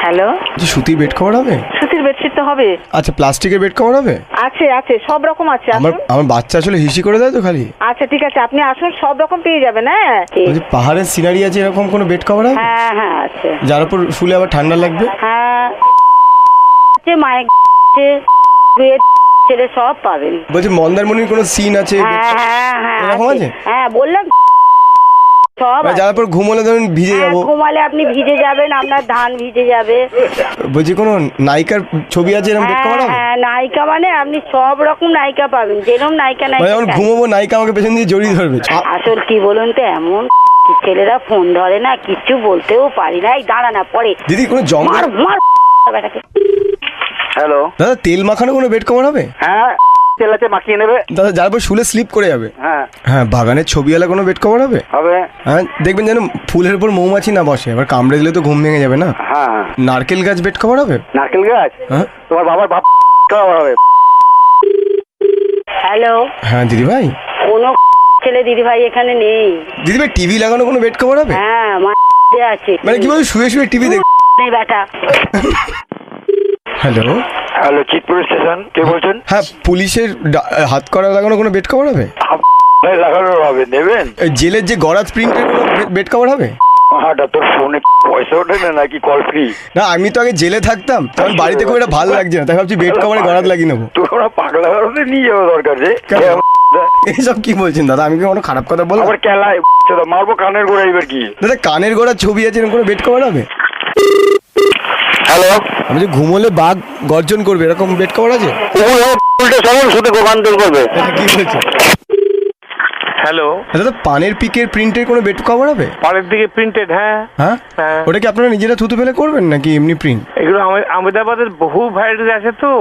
Hello, সুতির bed cover হবে? সুতির বেডশিট তো হবে। আচ্ছা, প্লাস্টিকের বেড কভার হবে? আছে আছে, সব রকম আছে। আমার আসুন। আমার বাচ্চা আসলে হিসি করে দেয় তো খালি। আচ্ছা ঠিক আছে, আপনি আসুন, সব রকম পেয়ে যাবেন। হ্যাঁ বলছি পাহাড়ের সিনারি আছে এরকম কোনো বেড কভার হবে? হ্যাঁ হ্যাঁ আছে। যার উপর শুলে আবার ঠান্ডা লাগবে? হ্যাঁ মায়ের ছেলে সব পাবেন। বলছি মন্দারমণির কোনো সিন আছে? হ্যাঁ হ্যাঁ হ্যাঁ এরকম আছে? হ্যাঁ বললাম সব। যার উপর ঘুমোলে ধরুন ভিজে যাবো। ঘুমালে আপনি ভিজে যাবেন, আপনার ধান ভিজে যাবে। বলছি কোনো নায়িকার ছবি আছে এরকম বেড কভার হবে? হ্যাঁ নায়িকা মানে আপনি সব রকম নায়িকা পাবেন, যেরকম নায়িকা যখন নায়িকা। ঘুমোবো নায়িকা আমাকে পেছন দিয়ে জড়িয়ে ধরবে। আসল কি বলুন তো, এমন ছেলেরা ফোন ধরে না, কিচ্ছু বলতেও পারি না। এই দাঁড়া না পরে দিদি কোনো জঙ্গল? হ্যালো দাদা তেল মাখানো কোনো বেড কভার হবে? হ্যাঁ, তেল আছে, মাখিয়ে নেবে। দাদা যার উপর শুলে স্লিপ করে যাবে? হ্যাঁ হ্যাঁ, বাগানের ছবিওয়ালা কোনো বেড কভার হবে? হবে। হ্যাঁ, দেখবেন যেন ফুলের উপর মৌমাছি না বসে, আবার কামড়ে দিলে তো ঘুম ভেঙে যাবে না। হ্যাঁ, নারকেল গাছ বেড কভার হবে? নারকেল গাছ? হ্যাঁ তোমার বাবার বাপ হবে। হ্যালো, হ্যাঁ দিদি ভাই। কোনো ছেলে দিদি ভাই এখানে নেই। দিদি ভাই টিভি লাগানো কোনো বেড কভার হবে? হ্যাঁ আছে। মানে কি বলবো, শুয়ে শুয়ে টিভি দেখ। নেই বেটা। হ্যালো হ্যালো, চিতপুর স্টেশন, কে বলছেন? হ্যাঁ, পুলিশের হাত করা লাগানো কোনো বেড কভার হবে? লাগানো হবে, নেবেন? এই জেলের যে গরাদ প্রিন্টের কোনো বেড কভার হবে? হ্যাঁ, তোর ফোনে পয়সা ওঠে না নাকি কল ফ্রি? না, আমি তো আগে জেলে থাকতাম, তখন বাড়িতে খুব একটা ভালো লাগছে না, তাই ভাবছি বেড কভারে গরাদ লাগিয়ে নেবো। তোর ওরা পাগলা ভারতে নিয়ে যাওয়া দরকার রে। কেন? এইসব কি বলছেন দাদা? আমি কি কোনো খারাপ কথা বললাম? আবার কেলায় মারবো কানের গোড়া, এবার কি? দাদা কানের গোড়ার ছবি আছে এরকম কোনো বেড কভার হবে? হ্যালো, আমি যে ঘুমোলে বাঘ গর্জন করবে এরকম বেড কভার আছে? উল্টে সরল শুধু গোগান্তর করবে। এটা কি বলছে? হ্যালো, দাদা পানের পিকের প্রিন্টের কোনো বেড কভার হবে? পরের দিকে প্রিন্টেড। হ্যাঁ হ্যাঁ, হ্যাঁ, ওটা কি আপনারা নিজেরা থুতু ফেলে করবেন নাকি এমনি প্রিন্ট? এগুলো আহমেদাবাদের বহু ভ্যারাইটিস আছে তো।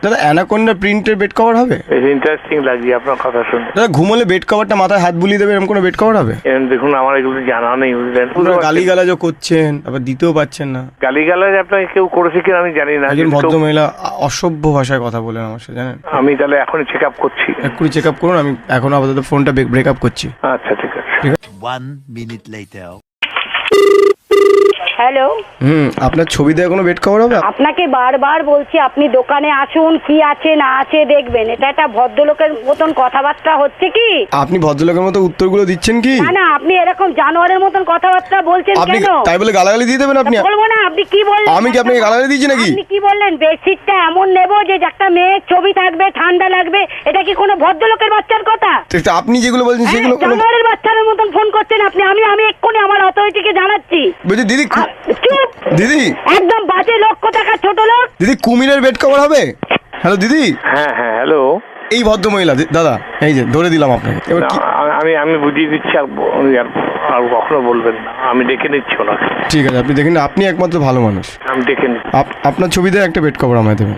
দাদা অ্যানাকোন্ডা প্রিন্টের বেড কভার হবে? বেশ ইন্টারেস্টিং লাগছে আপনার কথা শুনে। দাদা ঘুমোলে বেড কভারটা মাথায় হাত বুলিয়ে দেবে এরকম কোনো বেড কভার হবে? দেখুন আমার এগুলো জানা নেই, বুঝলেন। গালি গালাজও করছেন, আবার দিতেও পাচ্ছেন না। গালিগালাজ আপনাকে কেউ করেছে কিনা আমি জানি না। একজন ভদ্র মহিলা অসভ্য ভাষায় কথা বলেন আমার সাথে, জানেন? আমি তাহলে এখনই চেক আপ করছি। এক্ষুনি চেক আপ করুন, আমি এখন আপাতত ফোনটা ব্রেক আপ করছি। আচ্ছা ঠিক আছে। 1 minute later. হ্যালো, আপনার ছবি দেওয়া কোনো বেড কভার হবে? আপনাকে বারবার বলছি আপনি দোকানে আসুন, কি আছে না আছে দেখবেন। এটা একটা ভদ্রলোকের মতন কথাবার্তা হচ্ছে কি? আপনি ভদ্রলোকের মতো উত্তরগুলো দিচ্ছেন কি? না না, আপনি এরকম জানোয়ারের মতন কথাবার্তা বলছেন আপনি কেন? তাই বলে গালাগালি দিয়ে দেবেন আপনি? বলবো না। আপনি কি বললেন? আমি কি আপনাকে গালাগালি দিয়েছি নাকি? আপনি কি বললেন? বেডশিটটা এমন নেব যে একটা মেয়ের ছবি থাকবে, ঠান্ডা লাগবে। এটা কি কোনো ভদ্রলোকের বাচ্চার কথা? তো আপনি যেগুলো বলছেন সেগুলো কোনো... জানোয়ারের বাচ্চার মতন ফোন করছেন আপনি। আমি এক্ষুনি আমার অথরিটিকে জানাচ্ছি। বলছি দিদি চুপ, দিদি একদম বাজে লোক কোথাকার, ছোট লোক। দিদি কুমিরের বেড কভার হবে? হ্যালো দিদি। হ্যাঁ হ্যাঁ হ্যালো, এই ভদ্র মহিলা দাদা, এই যে ধরে দিলাম আপনাকে। এবার কি? আমি বুঝিয়ে দিচ্ছি, আর কখনো বলবেন না। আমি দেখে নিচ্ছি ওনাকে। ঠিক আছে, আপনি দেখেন, আপনি একমাত্র ভালো মানুষ। আমি দেখে নিচ্ছি। আপনার ছবি দিয়ে একটা বেড কভার আমায় দেবেন।